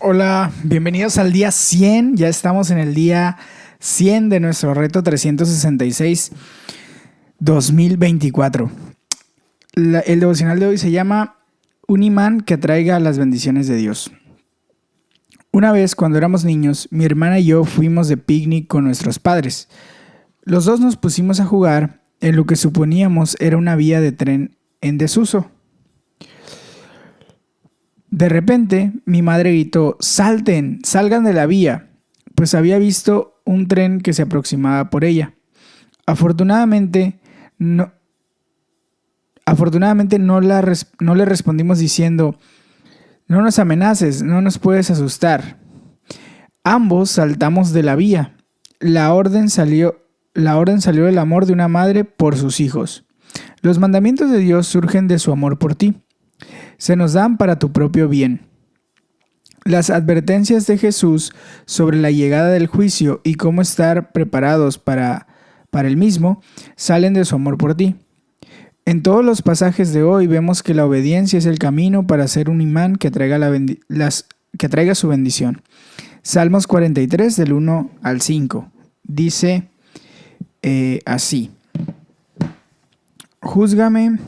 Hola, bienvenidos al día 100. Ya estamos en el día 100 de nuestro reto 366 2024. El devocional de hoy se llama Un imán que atraiga las bendiciones de Dios. Una vez, cuando éramos niños, mi hermana y yo fuimos de picnic con nuestros padres. Los dos nos pusimos a jugar en lo que suponíamos era una vía de tren en desuso. De repente, mi madre gritó: ¡Salten! ¡Salgan de la vía! Pues había visto un tren que se aproximaba por ella. Afortunadamente, no le respondimos diciendo: no nos amenaces, no nos puedes asustar. Ambos saltamos de la vía. La orden salió del amor de una madre por sus hijos. Los mandamientos de Dios surgen de su amor por ti. Se nos dan para tu propio bien. Las advertencias de Jesús sobre la llegada del juicio y cómo estar preparados para el mismo salen de su amor por ti. En todos los pasajes de hoy vemos que la obediencia es el camino para ser un imán que traiga su bendición. Salmos 43 del 1 al 5 dice así: Júzgame,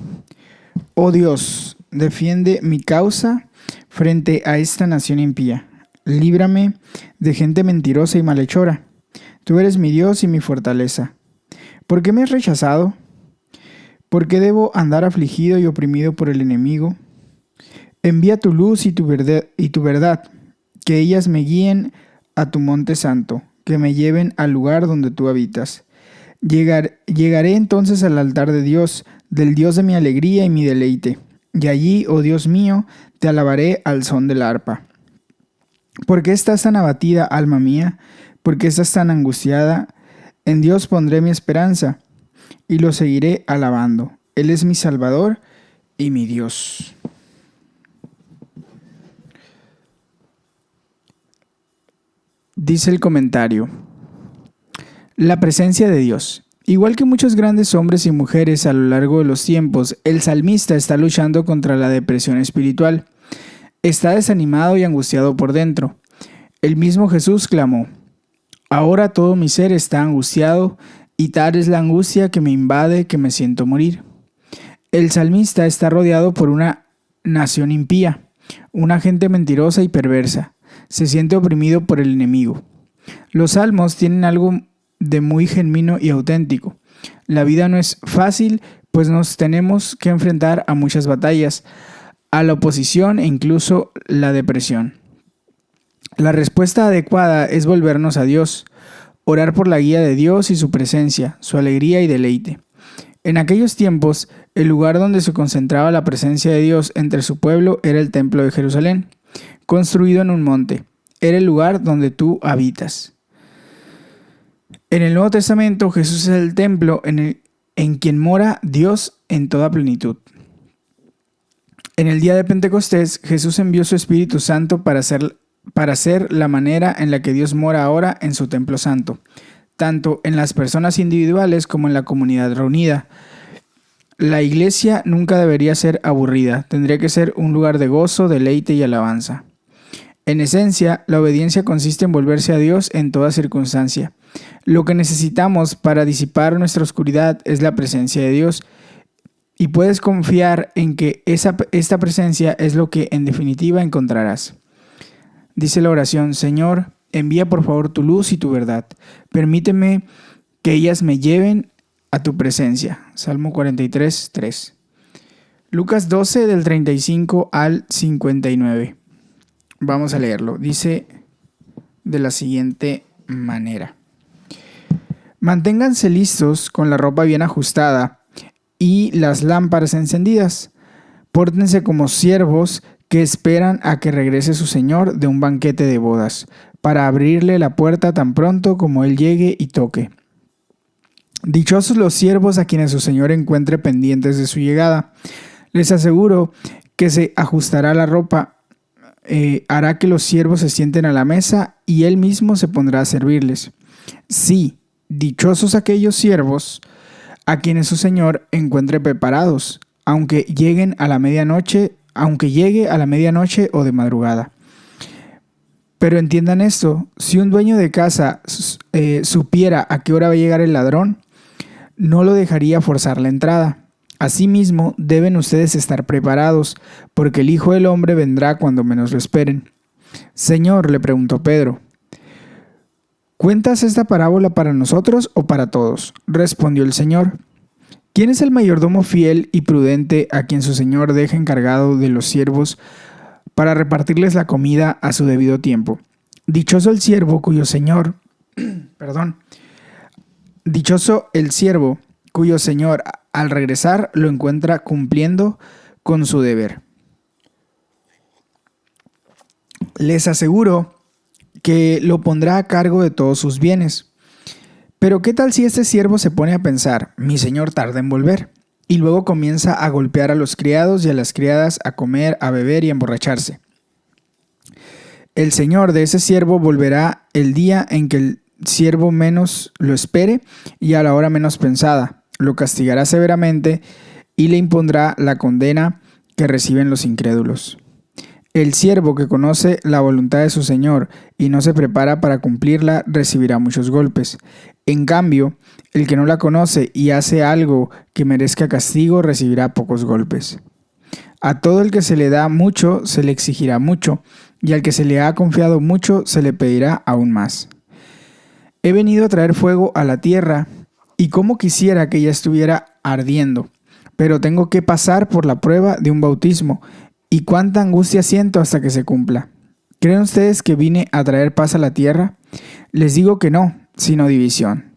oh Dios, defiende mi causa frente a esta nación impía. Líbrame de gente mentirosa y malhechora. Tú eres mi Dios y mi fortaleza. ¿Por qué me has rechazado? ¿Por qué debo andar afligido y oprimido por el enemigo? Envía tu luz y tu verdad, que ellas me guíen a tu monte santo, que me lleven al lugar donde tú habitas. Llegaré entonces al altar de Dios, del Dios de mi alegría y mi deleite. Y allí, oh Dios mío, te alabaré al son del arpa. ¿Por qué estás tan abatida, alma mía? ¿Por qué estás tan angustiada? En Dios pondré mi esperanza y lo seguiré alabando. Él es mi Salvador y mi Dios. Dice el comentario: la presencia de Dios. Igual que muchos grandes hombres y mujeres a lo largo de los tiempos, el salmista está luchando contra la depresión espiritual. Está desanimado y angustiado por dentro. El mismo Jesús clamó: ahora todo mi ser está angustiado, y tal es la angustia que me invade que me siento morir. El salmista está rodeado por una nación impía, una gente mentirosa y perversa. Se siente oprimido por el enemigo. Los salmos tienen algo de muy genuino y auténtico. La vida no es fácil, pues nos tenemos que enfrentar a muchas batallas, a la oposición e incluso la depresión. La respuesta adecuada es volvernos a Dios, orar por la guía de Dios y su presencia, su alegría y deleite. En aquellos tiempos, el lugar donde se concentraba la presencia de Dios entre su pueblo era el templo de Jerusalén, construido en un monte. Era el lugar donde tú habitas. En el Nuevo Testamento, Jesús es el templo en quien mora Dios en toda plenitud. En el día de Pentecostés, Jesús envió su Espíritu Santo para ser la manera en la que Dios mora ahora en su templo santo, tanto en las personas individuales como en la comunidad reunida. La iglesia nunca debería ser aburrida, tendría que ser un lugar de gozo, deleite y alabanza. En esencia, la obediencia consiste en volverse a Dios en toda circunstancia. Lo que necesitamos para disipar nuestra oscuridad es la presencia de Dios, y puedes confiar en que esta presencia es lo que en definitiva encontrarás. Dice la oración: Señor, envía por favor tu luz y tu verdad. Permíteme que ellas me lleven a tu presencia. Salmo 43, 3. Lucas 12 del 35 al 59. Vamos a leerlo. Dice de la siguiente manera: manténganse listos con la ropa bien ajustada y las lámparas encendidas. Pórtense como siervos que esperan a que regrese su señor de un banquete de bodas, para abrirle la puerta tan pronto como él llegue y toque. Dichosos los siervos a quienes su señor encuentre pendientes de su llegada. Les aseguro que se ajustará la ropa, hará que los siervos se sienten a la mesa y él mismo se pondrá a servirles. Sí, dichosos aquellos siervos a quienes su señor encuentre preparados, aunque llegue a la medianoche o de madrugada. Pero entiendan esto, si un dueño de casa supiera a qué hora va a llegar el ladrón, no lo dejaría forzar la entrada. Asimismo, deben ustedes estar preparados, porque el Hijo del Hombre vendrá cuando menos lo esperen. Señor, le preguntó Pedro, ¿cuentas esta parábola para nosotros o para todos? Respondió el Señor. ¿Quién es el mayordomo fiel y prudente a quien su señor deja encargado de los siervos para repartirles la comida a su debido tiempo? Dichoso el siervo cuyo señor, dichoso el siervo cuyo señor al regresar lo encuentra cumpliendo con su deber. Les aseguro que lo pondrá a cargo de todos sus bienes. Pero ¿qué tal si este siervo se pone a pensar, mi señor tarda en volver? Y luego comienza a golpear a los criados y a las criadas, a comer, a beber y a emborracharse. El señor de ese siervo volverá el día en que el siervo menos lo espere y a la hora menos pensada. Lo castigará severamente y le impondrá la condena que reciben los incrédulos. El siervo que conoce la voluntad de su señor y no se prepara para cumplirla recibirá muchos golpes. En cambio, el que no la conoce y hace algo que merezca castigo recibirá pocos golpes. A todo el que se le da mucho se le exigirá mucho, y al que se le ha confiado mucho se le pedirá aún más. He venido a traer fuego a la tierra, y cómo quisiera que ya estuviera ardiendo, pero tengo que pasar por la prueba de un bautismo, y cuánta angustia siento hasta que se cumpla. ¿Creen ustedes que vine a traer paz a la tierra? Les digo que no, sino división.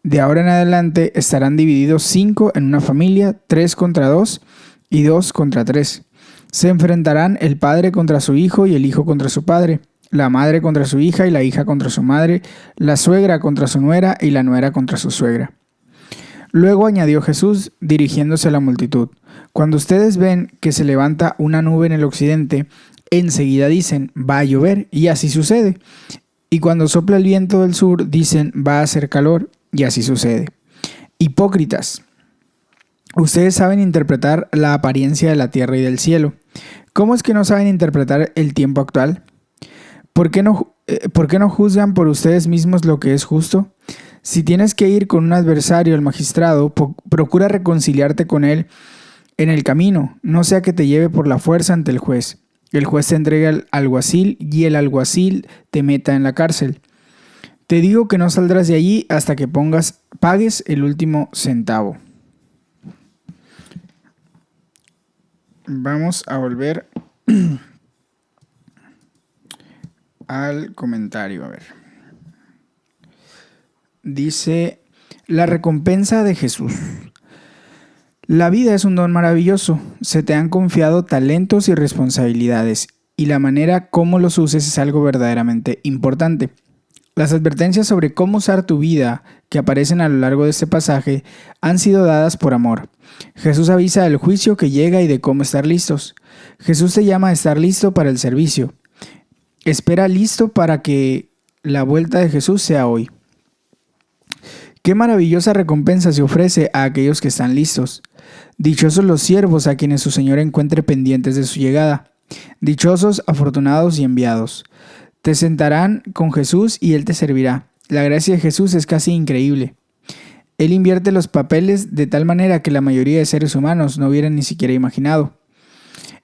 De ahora en adelante estarán divididos 5 en una familia, 3 contra 2 y 2 contra 3. Se enfrentarán el padre contra su hijo y el hijo contra su padre, la madre contra su hija y la hija contra su madre, la suegra contra su nuera y la nuera contra su suegra. Luego añadió Jesús, dirigiéndose a la multitud, cuando ustedes ven que se levanta una nube en el occidente, enseguida dicen, va a llover, y así sucede. Y cuando sopla el viento del sur, dicen, va a hacer calor, y así sucede. Hipócritas, ustedes saben interpretar la apariencia de la tierra y del cielo. ¿Cómo es que no saben interpretar el tiempo actual? ¿Por qué no juzgan por ustedes mismos lo que es justo? Si tienes que ir con un adversario al magistrado, procura reconciliarte con él en el camino, no sea que te lleve por la fuerza ante el juez. El juez te entrega al alguacil y el alguacil te meta en la cárcel. Te digo que no saldrás de allí hasta que pagues el último centavo. Vamos a volver al comentario, a ver. Dice, la recompensa de Jesús. La vida es un don maravilloso. Se te han confiado talentos y responsabilidades, y la manera como los uses es algo verdaderamente importante. Las advertencias sobre cómo usar tu vida que aparecen a lo largo de este pasaje han sido dadas por amor. Jesús avisa del juicio que llega y de cómo estar listos. Jesús te llama a estar listo para el servicio. Espera listo para que la vuelta de Jesús sea hoy. Qué maravillosa recompensa se ofrece a aquellos que están listos. Dichosos los siervos a quienes su Señor encuentre pendientes de su llegada. Dichosos, afortunados y enviados. Te sentarán con Jesús y Él te servirá. La gracia de Jesús es casi increíble. Él invierte los papeles de tal manera que la mayoría de seres humanos no hubieran ni siquiera imaginado.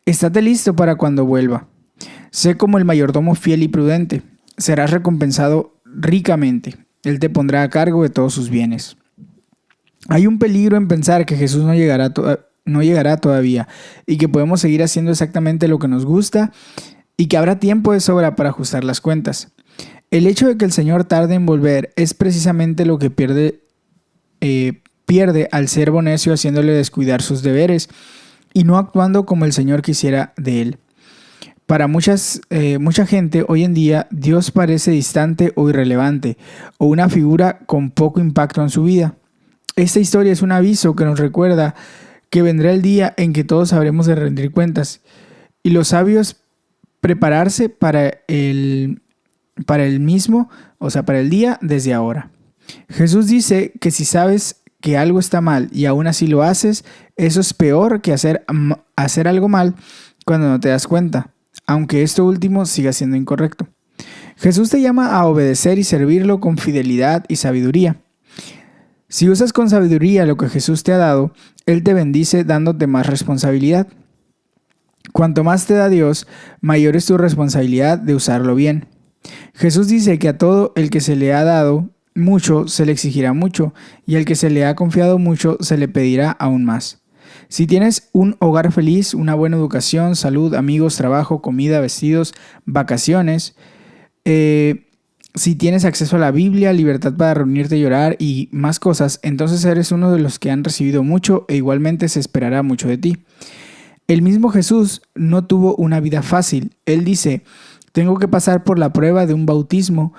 Estate listo para cuando vuelva. Sé como el mayordomo fiel y prudente. Serás recompensado ricamente. Él te pondrá a cargo de todos sus bienes. Hay un peligro en pensar que Jesús no llegará todavía y que podemos seguir haciendo exactamente lo que nos gusta y que habrá tiempo de sobra para ajustar las cuentas. El hecho de que el Señor tarde en volver es precisamente lo que pierde al siervo necio haciéndole descuidar sus deberes y no actuando como el Señor quisiera de él. Para mucha gente hoy en día Dios parece distante o irrelevante o una figura con poco impacto en su vida. Esta historia es un aviso que nos recuerda que vendrá el día en que todos habremos de rendir cuentas y los sabios prepararse para el mismo, o sea, para el día desde ahora. Jesús dice que si sabes que algo está mal y aún así lo haces, eso es peor que hacer algo mal cuando no te das cuenta, aunque esto último siga siendo incorrecto. Jesús te llama a obedecer y servirlo con fidelidad y sabiduría. Si usas con sabiduría lo que Jesús te ha dado, Él te bendice dándote más responsabilidad. Cuanto más te da Dios, mayor es tu responsabilidad de usarlo bien. Jesús dice que a todo el que se le ha dado mucho, se le exigirá mucho, y al que se le ha confiado mucho, se le pedirá aún más. Si tienes un hogar feliz, una buena educación, salud, amigos, trabajo, comida, vestidos, vacaciones, si tienes acceso a la Biblia, libertad para reunirte y orar y más cosas, entonces eres uno de los que han recibido mucho e igualmente se esperará mucho de ti. El mismo Jesús no tuvo una vida fácil. Él dice, tengo que pasar por la prueba de un bautismo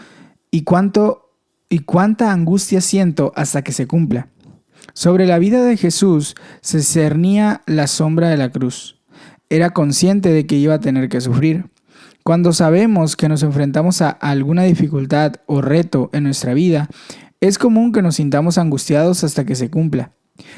y cuánta angustia siento hasta que se cumpla. Sobre la vida de Jesús se cernía la sombra de la cruz. Era consciente de que iba a tener que sufrir. Cuando sabemos que nos enfrentamos a alguna dificultad o reto en nuestra vida, es común que nos sintamos angustiados hasta que se cumpla.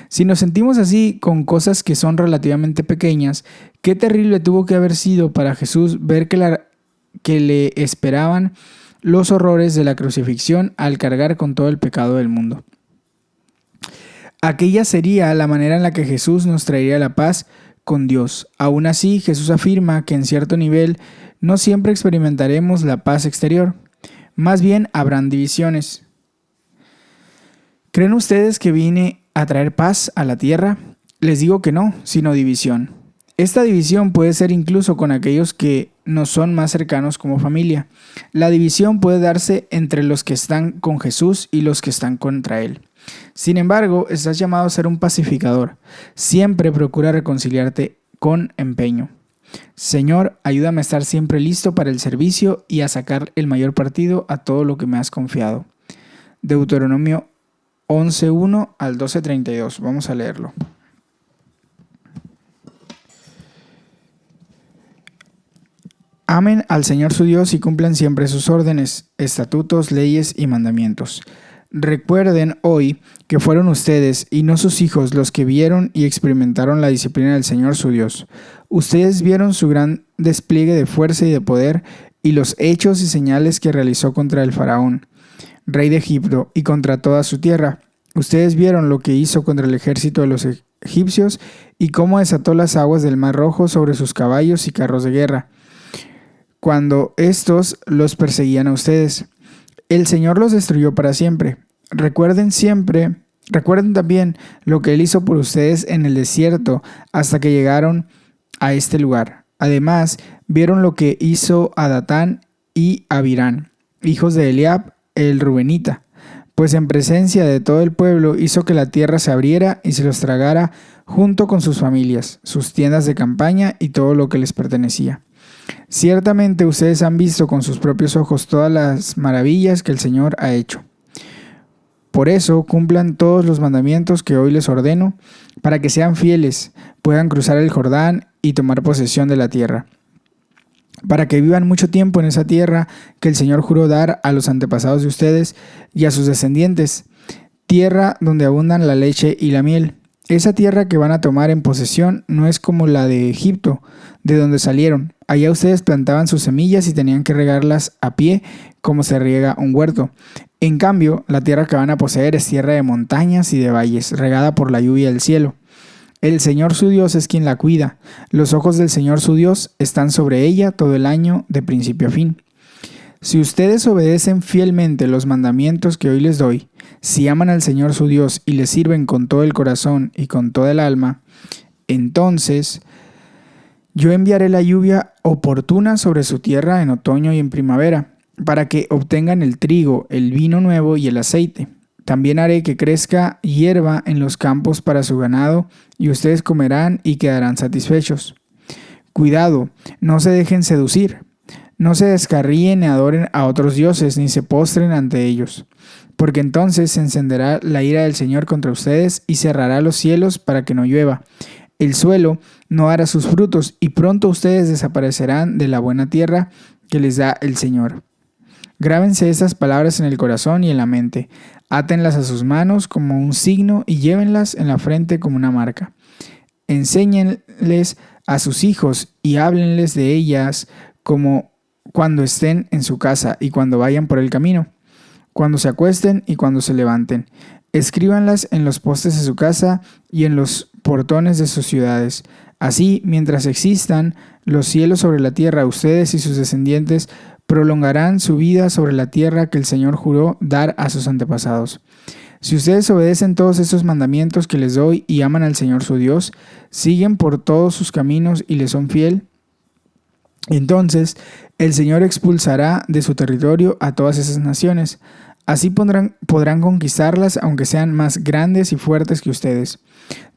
Si nos sentimos así con cosas que son relativamente pequeñas, qué terrible tuvo que haber sido para Jesús ver que le esperaban los horrores de la crucifixión al cargar con todo el pecado del mundo. Aquella sería la manera en la que Jesús nos traería la paz con Dios. Aún así, Jesús afirma que en cierto nivel no siempre experimentaremos la paz exterior. Más bien habrán divisiones. ¿Creen ustedes que vine a traer paz a la tierra? Les digo que no, sino división. Esta división puede ser incluso con aquellos que nos son más cercanos como familia. La división puede darse entre los que están con Jesús y los que están contra Él. Sin embargo, estás llamado a ser un pacificador. Siempre procura reconciliarte con empeño. Señor, ayúdame a estar siempre listo para el servicio y a sacar el mayor partido a todo lo que me has confiado. Deuteronomio 11:1 al 12:32. Vamos a leerlo. Amen al Señor su Dios y cumplan siempre sus órdenes, estatutos, leyes y mandamientos. Recuerden hoy que fueron ustedes y no sus hijos los que vieron y experimentaron la disciplina del Señor su Dios. Ustedes vieron su gran despliegue de fuerza y de poder y los hechos y señales que realizó contra el faraón, rey de Egipto, y contra toda su tierra. Ustedes vieron lo que hizo contra el ejército de los egipcios y cómo desató las aguas del Mar Rojo sobre sus caballos y carros de guerra, cuando estos los perseguían a ustedes. El Señor los destruyó para siempre. Recuerden también lo que Él hizo por ustedes en el desierto hasta que llegaron a este lugar. Además, vieron lo que hizo a Datán y Abirán, hijos de Eliab, el Rubenita, pues en presencia de todo el pueblo hizo que la tierra se abriera y se los tragara junto con sus familias, sus tiendas de campaña y todo lo que les pertenecía. Ciertamente ustedes han visto con sus propios ojos todas las maravillas que el Señor ha hecho. Por eso cumplan todos los mandamientos que hoy les ordeno, para que sean fieles, puedan cruzar el Jordán y tomar posesión de la tierra, para que vivan mucho tiempo en esa tierra que el Señor juró dar a los antepasados de ustedes y a sus descendientes, tierra donde abundan la leche y la miel. Esa tierra que van a tomar en posesión no es como la de Egipto, de donde salieron. Allá ustedes plantaban sus semillas y tenían que regarlas a pie, como se riega un huerto. En cambio, la tierra que van a poseer es tierra de montañas y de valles, regada por la lluvia del cielo. El Señor su Dios es quien la cuida. Los ojos del Señor su Dios están sobre ella todo el año, de principio a fin. Si ustedes obedecen fielmente los mandamientos que hoy les doy, si aman al Señor su Dios y le sirven con todo el corazón y con toda el alma, entonces yo enviaré la lluvia oportuna sobre su tierra en otoño y en primavera, para que obtengan el trigo, el vino nuevo y el aceite. También haré que crezca hierba en los campos para su ganado, y ustedes comerán y quedarán satisfechos. Cuidado, no se dejen seducir. No se descarríen ni adoren a otros dioses, ni se postren ante ellos, porque entonces se encenderá la ira del Señor contra ustedes y cerrará los cielos para que no llueva. El suelo no hará sus frutos y pronto ustedes desaparecerán de la buena tierra que les da el Señor. Grábense estas palabras en el corazón y en la mente. Átenlas a sus manos como un signo y llévenlas en la frente como una marca. Enséñenles a sus hijos y háblenles de ellas cuando estén en su casa y cuando vayan por el camino, cuando se acuesten y cuando se levanten. Escríbanlas en los postes de su casa y en los portones de sus ciudades. Así, mientras existan los cielos sobre la tierra, ustedes y sus descendientes prolongarán su vida sobre la tierra que el Señor juró dar a sus antepasados. Si ustedes obedecen todos estos mandamientos que les doy y aman al Señor su Dios, siguen por todos sus caminos y le son fiel, entonces el Señor expulsará de su territorio a todas esas naciones. Así podrán conquistarlas, aunque sean más grandes y fuertes que ustedes.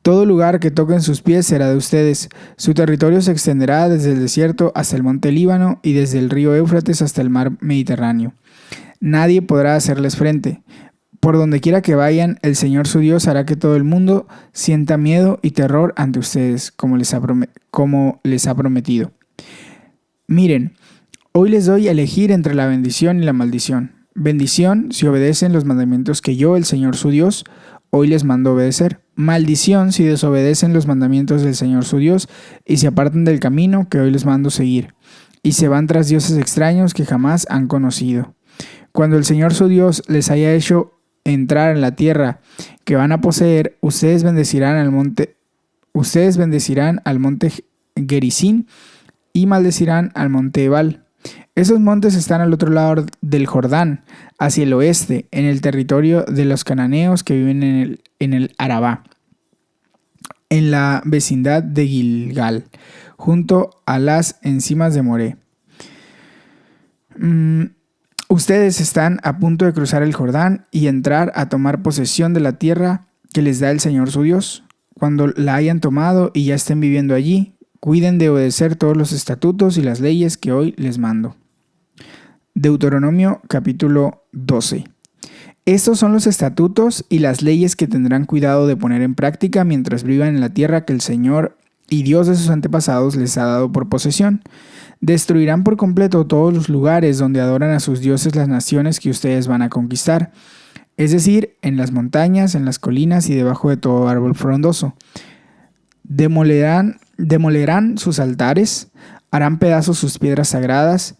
Todo lugar que toquen sus pies será de ustedes. Su territorio se extenderá desde el desierto hasta el monte Líbano y desde el río Éufrates hasta el mar Mediterráneo. Nadie podrá hacerles frente. Por donde quiera que vayan, el Señor su Dios hará que todo el mundo sienta miedo y terror ante ustedes, como les ha prometido. Miren, hoy les doy a elegir entre la bendición y la maldición. Bendición si obedecen los mandamientos que yo, el Señor su Dios, hoy les mando obedecer. Maldición si desobedecen los mandamientos del Señor su Dios y se apartan del camino que hoy les mando seguir, y se van tras dioses extraños que jamás han conocido. Cuando el Señor su Dios les haya hecho entrar en la tierra que van a poseer, ustedes bendecirán al monte Gerizim y maldecirán al monte Ebal. Esos montes están al otro lado del Jordán, hacia el oeste, en el territorio de los cananeos que viven en el Arabá, en la vecindad de Gilgal, junto a las encimas de Moré. Ustedes están a punto de cruzar el Jordán y entrar a tomar posesión de la tierra que les da el Señor su Dios. Cuando la hayan tomado y ya estén viviendo allí, cuiden de obedecer todos los estatutos y las leyes que hoy les mando. Deuteronomio capítulo 12. Estos son los estatutos y las leyes que tendrán cuidado de poner en práctica mientras vivan en la tierra que el Señor y Dios de sus antepasados les ha dado por posesión. Destruirán por completo todos los lugares donde adoran a sus dioses las naciones que ustedes van a conquistar, es decir, en las montañas, en las colinas y debajo de todo árbol frondoso. Demolerán sus altares, harán pedazos sus piedras sagradas,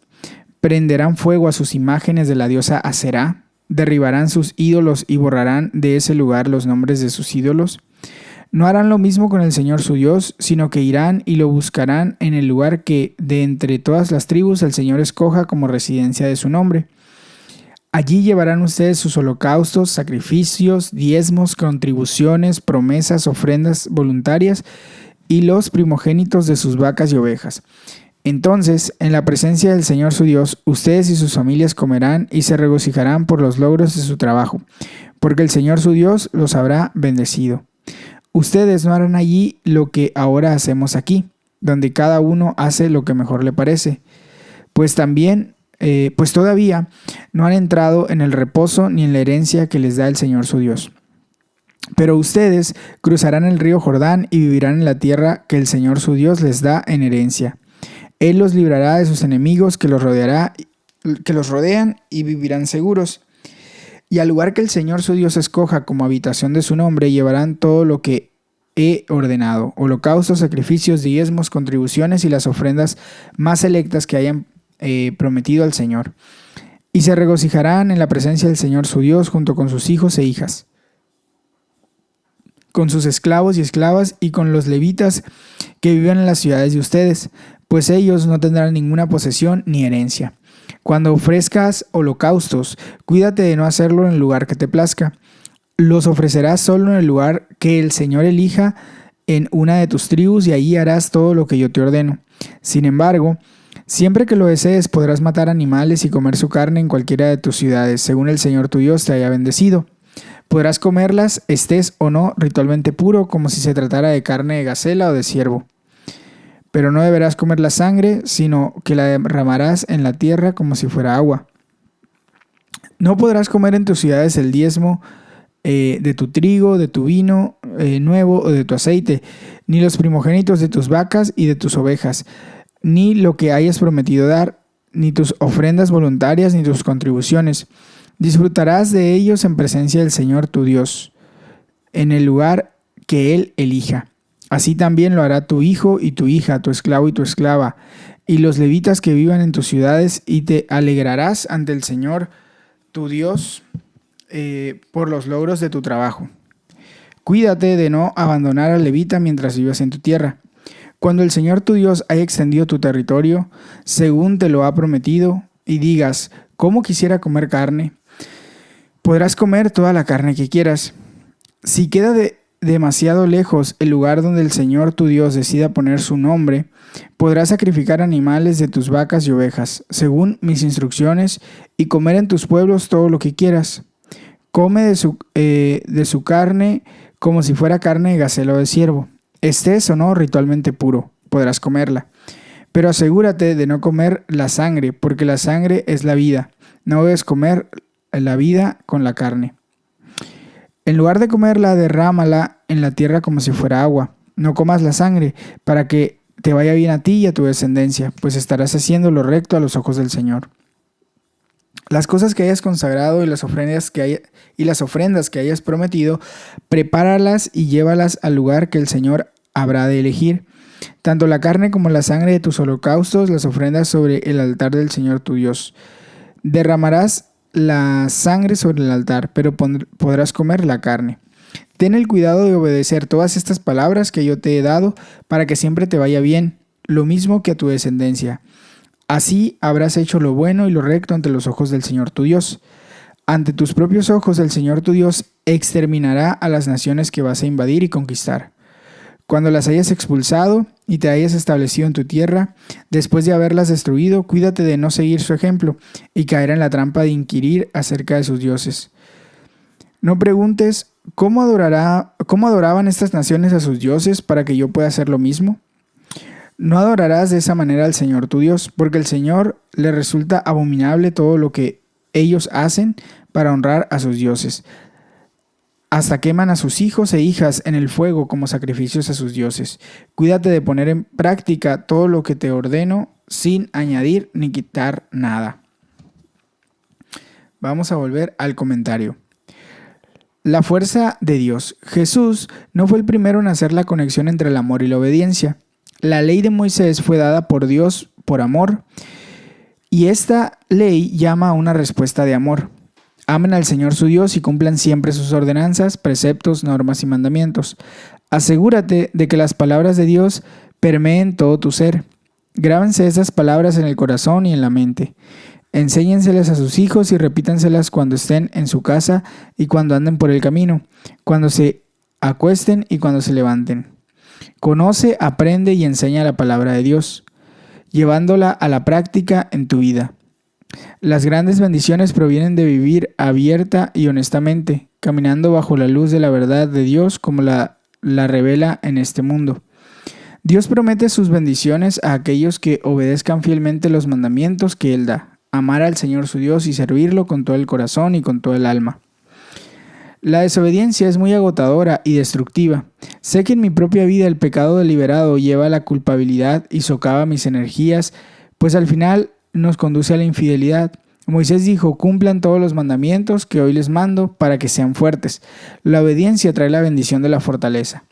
prenderán fuego a sus imágenes de la diosa Aserá, derribarán sus ídolos y borrarán de ese lugar los nombres de sus ídolos. No harán lo mismo con el Señor su Dios, sino que irán y lo buscarán en el lugar que de entre todas las tribus el Señor escoja como residencia de su nombre. Allí llevarán ustedes sus holocaustos, sacrificios, diezmos, contribuciones, promesas, ofrendas voluntarias y los primogénitos de sus vacas y ovejas. Entonces, en la presencia del Señor su Dios, ustedes y sus familias comerán y se regocijarán por los logros de su trabajo, porque el Señor su Dios los habrá bendecido. Ustedes no harán allí lo que ahora hacemos aquí, donde cada uno hace lo que mejor le parece, pues todavía no han entrado en el reposo ni en la herencia que les da el Señor su Dios. Pero ustedes cruzarán el río Jordán y vivirán en la tierra que el Señor su Dios les da en herencia. Él los librará de sus enemigos que los rodean y vivirán seguros. Y al lugar que el Señor su Dios escoja como habitación de su nombre, llevarán todo lo que he ordenado: holocaustos, sacrificios, diezmos, contribuciones y las ofrendas más selectas que hayan prometido al Señor. Y se regocijarán en la presencia del Señor su Dios junto con sus hijos e hijas, con sus esclavos y esclavas y con los levitas que viven en las ciudades de ustedes, pues ellos no tendrán ninguna posesión ni herencia. Cuando ofrezcas holocaustos, cuídate de no hacerlo en el lugar que te plazca. Los ofrecerás solo en el lugar que el Señor elija en una de tus tribus y allí harás todo lo que yo te ordeno. Sin embargo, siempre que lo desees podrás matar animales y comer su carne en cualquiera de tus ciudades, según el Señor tu Dios te haya bendecido. Podrás comerlas, estés o no ritualmente puro, como si se tratara de carne de gacela o de ciervo. Pero no deberás comer la sangre, sino que la derramarás en la tierra como si fuera agua. No podrás comer en tus ciudades el diezmo de tu trigo, de tu vino nuevo o de tu aceite, ni los primogénitos de tus vacas y de tus ovejas, ni lo que hayas prometido dar, ni tus ofrendas voluntarias, ni tus contribuciones. Disfrutarás de ellos en presencia del Señor tu Dios, en el lugar que Él elija. Así también lo hará tu hijo y tu hija, tu esclavo y tu esclava, y los levitas que vivan en tus ciudades, y te alegrarás ante el Señor tu Dios por los logros de tu trabajo. Cuídate de no abandonar al levita mientras vivas en tu tierra. Cuando el Señor tu Dios haya extendido tu territorio, según te lo ha prometido, y digas, ¿cómo quisiera comer carne? Podrás comer toda la carne que quieras. Si queda demasiado lejos el lugar donde el Señor tu Dios decida poner su nombre, podrás sacrificar animales de tus vacas y ovejas, según mis instrucciones, y comer en tus pueblos todo lo que quieras. Come de su carne como si fuera carne de gacela o de ciervo. Estés o no ritualmente puro, podrás comerla. Pero asegúrate de no comer la sangre, porque la sangre es la vida. No debes comer la vida con la carne. En lugar de comerla, derrámala en la tierra como si fuera agua. No comas la sangre, para que te vaya bien a ti y a tu descendencia, pues estarás haciendo lo recto a los ojos del Señor. Las cosas que hayas consagrado y las ofrendas que hayas prometido, prepáralas y llévalas al lugar que el Señor habrá de elegir. Tanto la carne como la sangre de tus holocaustos, las ofrendas sobre el altar del Señor tu Dios. Derramarás la sangre sobre el altar, pero podrás comer la carne. Ten el cuidado de obedecer todas estas palabras que yo te he dado, para que siempre te vaya bien, lo mismo que a tu descendencia. Así habrás hecho lo bueno y lo recto ante los ojos del Señor tu Dios. Ante tus propios ojos el Señor tu Dios exterminará a las naciones que vas a invadir y conquistar. Cuando las hayas expulsado y te hayas establecido en tu tierra, después de haberlas destruido, cuídate de no seguir su ejemplo y caer en la trampa de inquirir acerca de sus dioses. No preguntes cómo adoraban estas naciones a sus dioses para que yo pueda hacer lo mismo. No adorarás de esa manera al Señor tu Dios, porque al Señor le resulta abominable todo lo que ellos hacen para honrar a sus dioses. Hasta queman a sus hijos e hijas en el fuego como sacrificios a sus dioses. Cuídate de poner en práctica todo lo que te ordeno, sin añadir ni quitar nada. Vamos a volver al comentario. La fuerza de Dios. Jesús no fue el primero en hacer la conexión entre el amor y la obediencia. La ley de Moisés fue dada por Dios por amor, y esta ley llama a una respuesta de amor. Amen al Señor su Dios y cumplan siempre sus ordenanzas, preceptos, normas y mandamientos. Asegúrate de que las palabras de Dios permeen todo tu ser. Grábense esas palabras en el corazón y en la mente. Enséñenselas a sus hijos y repítanselas cuando estén en su casa y cuando anden por el camino, cuando se acuesten y cuando se levanten. Conoce, aprende y enseña la palabra de Dios, llevándola a la práctica en tu vida. Las grandes bendiciones provienen de vivir abierta y honestamente, caminando bajo la luz de la verdad de Dios como la revela en este mundo. Dios promete sus bendiciones a aquellos que obedezcan fielmente los mandamientos que Él da. Amar al Señor su Dios y servirlo con todo el corazón y con todo el alma. La desobediencia es muy agotadora y destructiva. Sé que en mi propia vida el pecado deliberado lleva a la culpabilidad y socava mis energías, pues al final nos conduce a la infidelidad. Moisés dijo, cumplan todos los mandamientos que hoy les mando para que sean fuertes. La obediencia trae la bendición de la fortaleza.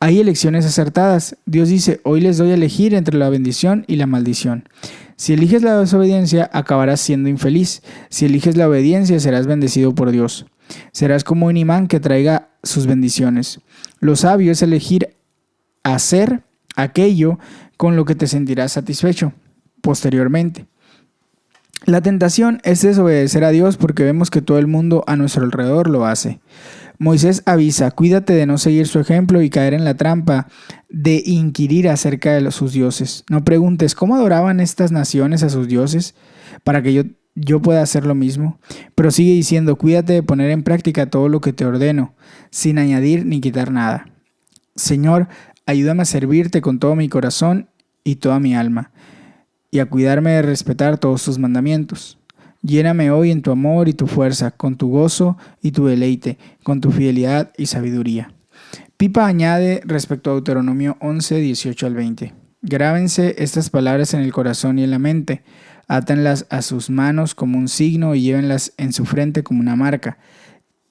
Hay elecciones acertadas. Dios dice, hoy les doy a elegir entre la bendición y la maldición. Si eliges la desobediencia, acabarás siendo infeliz. Si eliges la obediencia, serás bendecido por Dios. Serás como un imán que traiga sus bendiciones. Lo sabio es elegir hacer aquello con lo que te sentirás satisfecho posteriormente. La tentación es desobedecer a Dios porque vemos que todo el mundo a nuestro alrededor lo hace. Moisés avisa, cuídate de no seguir su ejemplo y caer en la trampa de inquirir acerca de sus dioses. No preguntes, ¿cómo adoraban estas naciones a sus dioses? Para que yo pueda hacer lo mismo. Pero sigue diciendo, cuídate de poner en práctica todo lo que te ordeno, sin añadir ni quitar nada. Señor, ayúdame a servirte con todo mi corazón y toda mi alma, y a cuidarme de respetar todos tus mandamientos. Lléname hoy en tu amor y tu fuerza, con tu gozo y tu deleite, con tu fidelidad y sabiduría. Pipa añade respecto a Deuteronomio 11, 18 al 20. Grábense estas palabras en el corazón y en la mente. Átenlas a sus manos como un signo y llévenlas en su frente como una marca.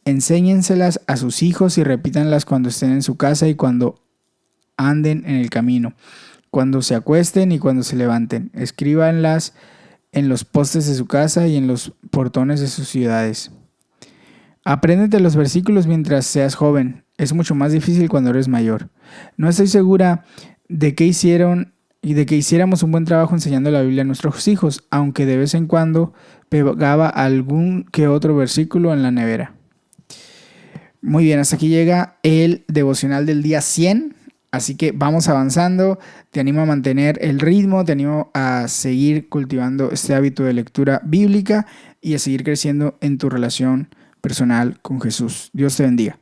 Enséñenselas a sus hijos y repítanlas cuando estén en su casa y cuando anden en el camino, cuando se acuesten y cuando se levanten. Escríbanlas en los postes de su casa y en los portones de sus ciudades. Apréndete los versículos mientras seas joven. Es mucho más difícil cuando eres mayor. No estoy segura de que hiciéramos un buen trabajo enseñando la Biblia a nuestros hijos, aunque de vez en cuando pegaba algún que otro versículo en la nevera. Muy bien, hasta aquí llega el devocional del día 100. Así que vamos avanzando. Te animo a mantener el ritmo, te animo a seguir cultivando este hábito de lectura bíblica y a seguir creciendo en tu relación personal con Jesús. Dios te bendiga.